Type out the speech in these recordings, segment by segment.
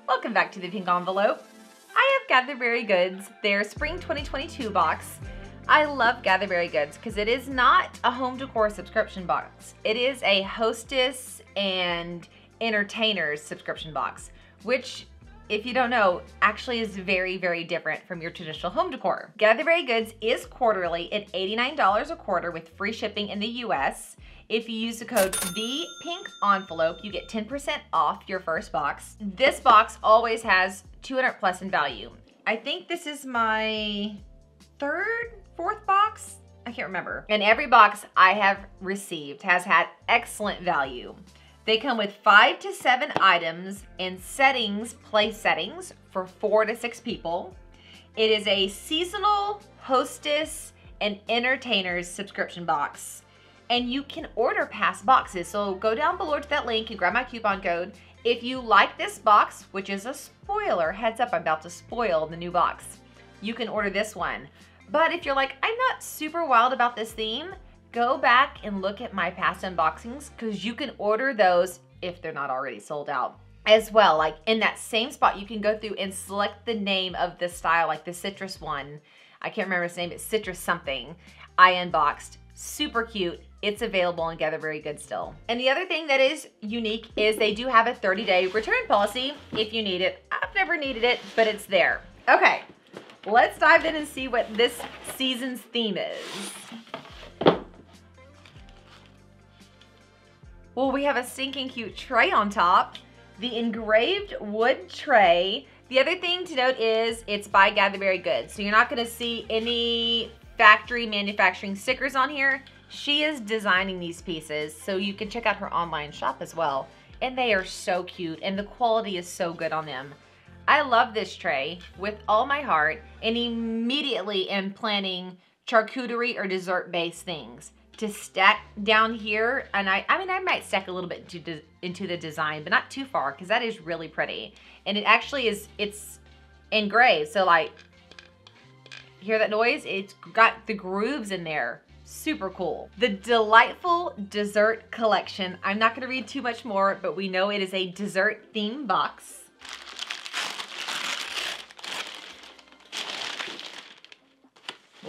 Welcome back to the Pink Envelope. I have Gatherberry Goods, their Spring 2022 box. I love Gatherberry Goods because it is not a home decor subscription box. It is a Hostess and Entertainers subscription box, which, if you don't know, actually is very, very different from your traditional home decor. Gatherberry Goods is quarterly at $89 a quarter with free shipping in the US. If you use the code THEPINKENVELOPE, you get 10% off your first box. This box always has 200 plus in value. I think this is my fourth box? I can't remember. And every box I have received has had excellent value. They come with 5 to 7 items and place settings for 4 to 6 people. It is a seasonal Hostess and Entertainers subscription box. And you can order past boxes. So go down below to that link and grab my coupon code. If you like this box, which is a spoiler, heads up, I'm about to spoil the new box. You can order this one. But if you're like, I'm not super wild about this theme, go back and look at my past unboxings because you can order those if they're not already sold out as well. Like in that same spot, you can go through and select the name of the style, like the citrus one. I can't remember its name, it's citrus something. I unboxed, super cute. It's available on Gatherberry Goods still. And the other thing that is unique is they do have a 30-day return policy if you need it. I've never needed it, but it's there. Okay, let's dive in and see what this season's theme is. Well, we have a stinking cute tray on top. The engraved wood tray. The other thing to note is it's by Gatherberry Goods. So you're not gonna see any factory manufacturing stickers on here. She is designing these pieces, so you can check out her online shop as well. And they are so cute, and the quality is so good on them. I love this tray with all my heart, and immediately am planning charcuterie or dessert-based things to stack down here. And I mean, I might stack a little bit into the design, but not too far, because that is really pretty. And it actually is, it's engraved, so like, hear that noise? It's got the grooves in there. Super cool. The Delightful Dessert Collection. I'm not gonna read too much more, but we know it is a dessert theme box.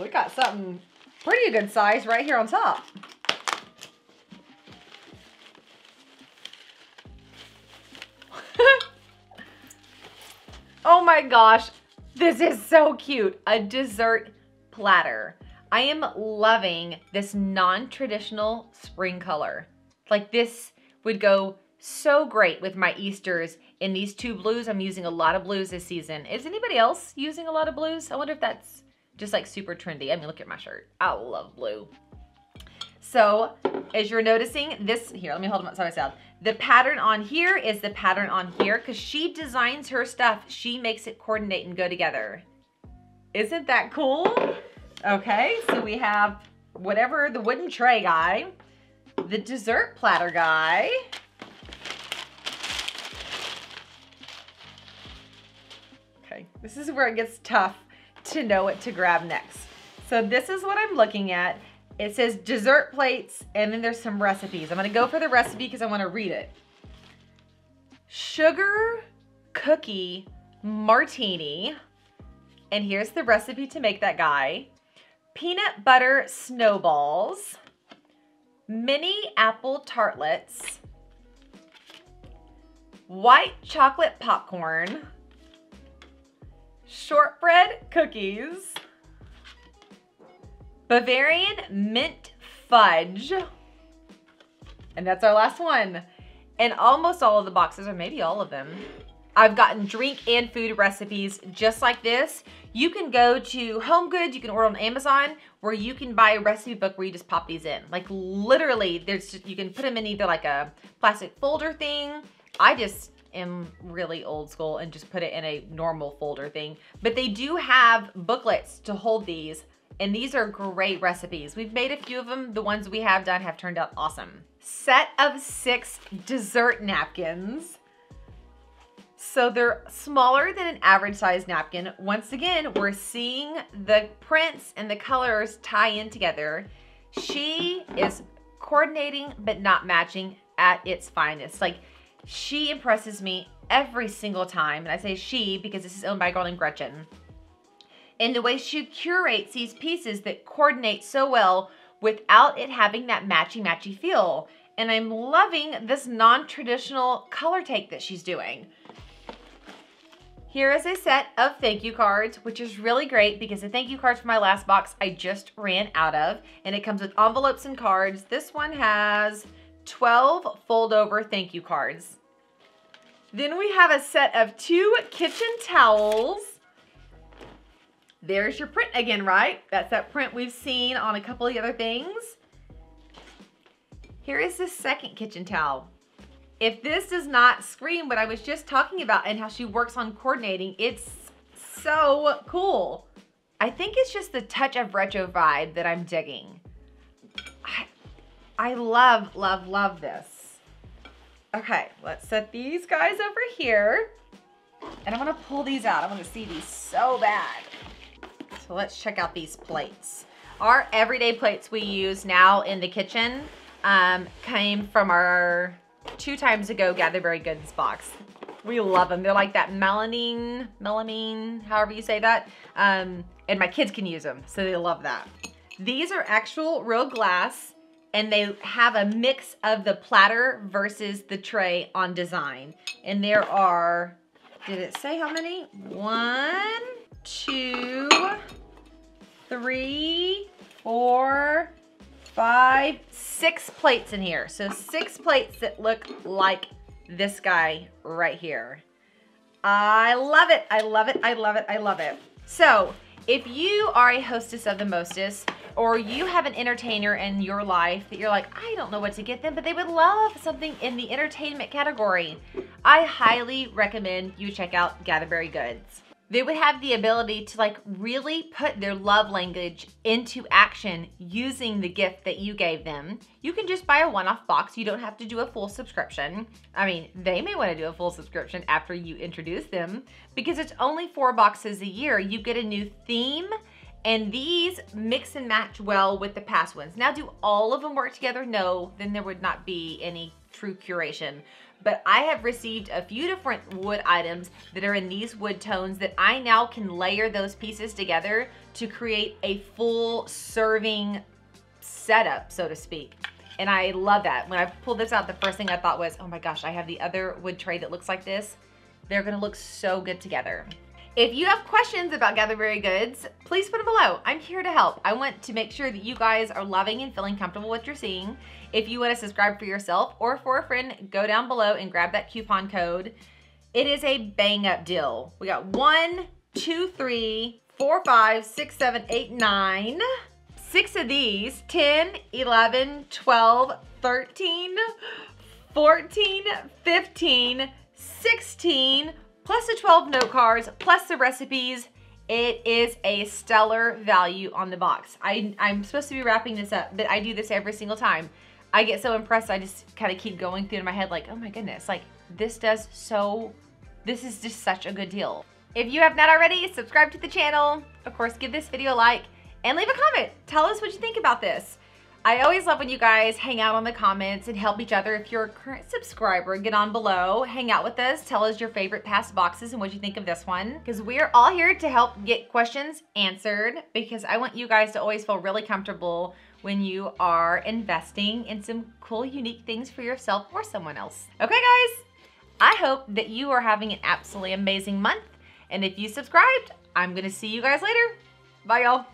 We got something pretty good size right here on top. Oh my gosh, this is so cute. A dessert platter. I am loving this non-traditional spring color. Like this would go so great with my Easters in these 2 blues. I'm using a lot of blues this season. Is anybody else using a lot of blues? I wonder if that's just like super trendy. I mean, look at my shirt. I love blue. So as you're noticing this, here, let me hold them up side by side. The pattern on here is the pattern on here because she designs her stuff. She makes it coordinate and go together. Isn't that cool? Okay, so we have whatever, the wooden tray guy, the dessert platter guy, okay, this is where it gets tough to know what to grab next. So this is what I'm looking at. It says dessert plates, and then there's some recipes. I'm gonna go for the recipe because I wanna read it. Sugar cookie martini, and here's the recipe to make that guy. Peanut butter snowballs, mini apple tartlets, white chocolate popcorn, shortbread cookies, Bavarian mint fudge, and that's our last one. And almost all of the boxes, or maybe all of them, I've gotten drink and food recipes just like this. You can go to Home Goods, you can order on Amazon, where you can buy a recipe book where you just pop these in. Like literally, you can put them in either like a plastic folder thing. I just am really old school and just put it in a normal folder thing. But they do have booklets to hold these, and these are great recipes. We've made a few of them. The ones we have done have turned out awesome. Set of 6 dessert napkins. So they're smaller than an average size napkin. Once again, we're seeing the prints and the colors tie in together. She is coordinating but not matching at its finest. Like, she impresses me every single time. And I say she because this is owned by a girl named Gretchen. And the way she curates these pieces that coordinate so well without it having that matchy-matchy feel. And I'm loving this non-traditional color take that she's doing. Here is a set of thank you cards, which is really great because the thank you cards for my last box I just ran out of. And it comes with envelopes and cards. This one has 12 fold-over thank you cards. Then we have a set of 2 kitchen towels. There's your print again, right? That's that print we've seen on a couple of the other things. Here is the second kitchen towel. If this does not scream what I was just talking about and how she works on coordinating, it's so cool. I think it's just the touch of retro vibe that I'm digging. I love, love, love this. Okay, let's set these guys over here. And I want to pull these out. I want to see these so bad. So let's check out these plates. Our everyday plates we use now in the kitchen came from our 2 times ago Gatherberry Goods box. We love them. They're like that melamine, however you say that. And my kids can use them, so they love that. These are actual real glass, and they have a mix of the platter versus the tray on design. And there are, did it say how many? 1, 2, 3, 4, 5, 6 plates in here. So 6 plates that look like this guy right here. I love it. I love it. I love it. I love it. So if you are a hostess of the mostest, or you have an entertainer in your life that you're like, I don't know what to get them, but they would love something in the entertainment category, I highly recommend you check out Gatherberry Goods. They would have the ability to like really put their love language into action using the gift that you gave them. You can just buy a one-off box. You don't have to do a full subscription. I mean, they may want to do a full subscription after you introduce them because it's only 4 boxes a year. You get a new theme, and these mix and match well with the past ones. Now, do all of them work together? No, then there would not be any true curation. But I have received a few different wood items that are in these wood tones that I now can layer those pieces together to create a full serving setup, so to speak. And I love that. When I pulled this out, the first thing I thought was, oh my gosh, I have the other wood tray that looks like this. They're gonna look so good together. If you have questions about Gatherberry Goods, please put them below. I'm here to help. I want to make sure that you guys are loving and feeling comfortable with what you're seeing. If you want to subscribe for yourself or for a friend, go down below and grab that coupon code. It is a bang up deal. We got 1, 2, 3, 4, 5, 6, 7, 8, 9. 6 of these, 10, 11, 12, 13, 14, 15, 16, plus the 12 note cards, plus the recipes. It is a stellar value on the box. I'm supposed to be wrapping this up, but I do this every single time. I get so impressed, I just kind of keep going through in my head like, oh my goodness, like this is just such a good deal. If you have not already, subscribe to the channel. Of course, give this video a like and leave a comment. Tell us what you think about this. I always love when you guys hang out on the comments and help each other. If you're a current subscriber, get on below, hang out with us, tell us your favorite past boxes and what you think of this one. Because we're all here to help get questions answered, because I want you guys to always feel really comfortable when you are investing in some cool, unique things for yourself or someone else. Okay, guys, I hope that you are having an absolutely amazing month. And if you subscribed, I'm gonna see you guys later. Bye, y'all.